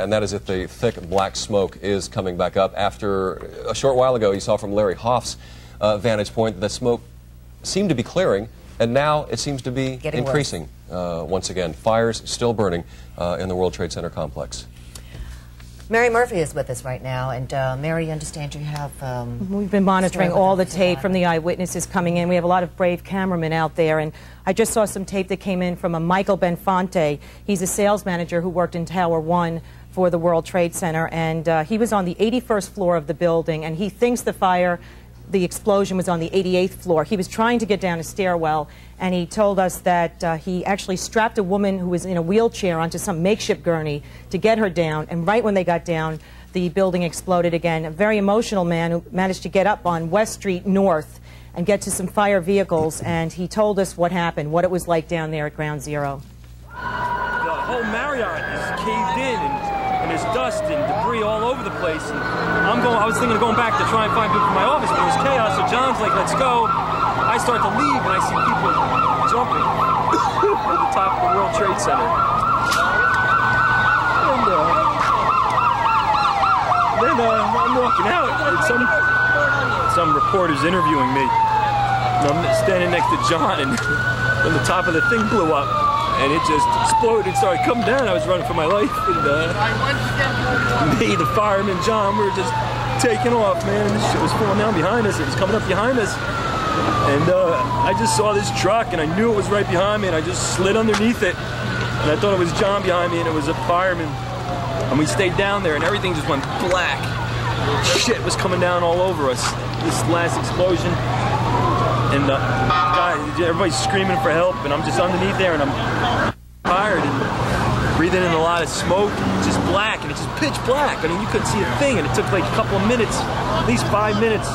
And that is if the thick black smoke is coming back up. After a short while ago, you saw from Larry Hoff's vantage point that smoke seemed to be clearing, and now it seems to be increasing once again. Fires still burning in the World Trade Center complex. Mary Murphy is with us right now, and Mary, you understand you have... We've been monitoring all the tape from the eyewitnesses coming in. We have a lot of brave cameramen out there, and I just saw some tape that came in from a Michael Benfonte. He's a sales manager who worked in Tower 1 for the World Trade Center, and he was on the 81st floor of the building, and he thinks the explosion was on the 88th floor. He was trying to get down a stairwell, and he told us that he actually strapped a woman who was in a wheelchair onto some makeshift gurney to get her down, and right when they got down, the building exploded again. A very emotional man who managed to get up on West Street North and get to some fire vehicles, and he told us what happened, what it was like down there at Ground Zero. The whole Marriott is caved in, and there's dust and debris all over the place. And I was thinking of going back to try and find people for my office, but it was chaos. So John's like, "Let's go." I start to leave, and I see people jumping at the top of the World Trade Center. And then I'm walking out, and some reporter's interviewing me. And I'm standing next to John, and when the top of the thing blew up, and it just exploded and started coming down. I was running for my life, and me, the fireman, John, we were just taking off, man. This shit was falling down behind us. It was coming up behind us, and I just saw this truck, and I knew it was right behind me, and I just slid underneath it, and I thought it was John behind me, and it was a fireman, and we stayed down there, and everything just went black. Shit was coming down all over us. This last explosion, and everybody's screaming for help, and I'm just underneath there, and I'm tired and breathing in a lot of smoke, just black, and it's just pitch black. I mean, you couldn't see a thing, and it took like a couple of minutes, at least 5 minutes,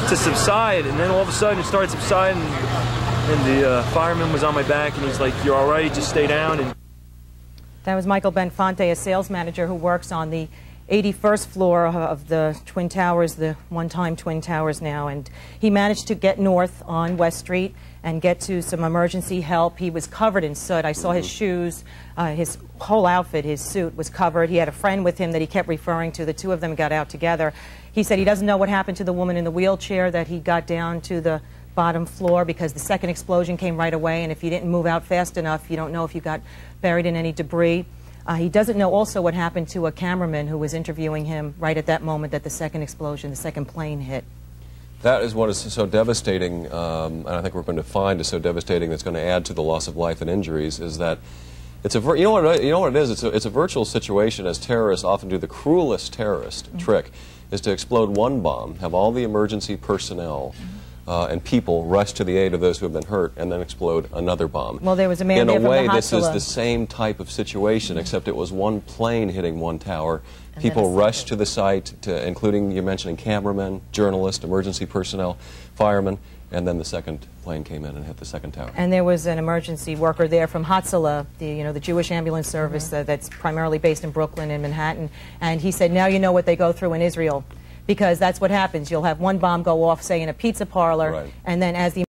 to subside, and then all of a sudden it started subsiding, and the fireman was on my back, and he's like, "You're all right, just stay down." And that was Michael Benfonte, a sales manager who works on the 81st floor of the Twin Towers, the one-time Twin Towers now, and he managed to get north on West Street and get to some emergency help. He was covered in soot. I saw his shoes, his whole outfit, his suit was covered. He had a friend with him that he kept referring to. The two of them got out together. He said he doesn't know what happened to the woman in the wheelchair, that he got down to the bottom floor because the second explosion came right away, and if you didn't move out fast enough, you don't know if you got buried in any debris. He doesn't know also what happened to a cameraman who was interviewing him right at that moment that the second explosion, the second plane hit. That is what is so devastating, and I think we're going to find is so devastating that's going to add to the loss of life and injuries, is that it's you know what it is? It's a virtual situation, as terrorists often do. The cruelest terrorist trick is to explode one bomb, have all the emergency personnel and people rush to the aid of those who have been hurt, and then explode another bomb. Well, there was a man there from the In a way, this is the same type of situation, except it was one plane hitting one tower. People rushed to the site, including, you're mentioning cameramen, journalists, emergency personnel, firemen, and then the second plane came in and hit the second tower. And there was an emergency worker there from Hatzalah, the Jewish ambulance service that's primarily based in Brooklyn and Manhattan, and he said, now you know what they go through in Israel, because that's what happens. You'll have one bomb go off, say, in a pizza parlor, and then as the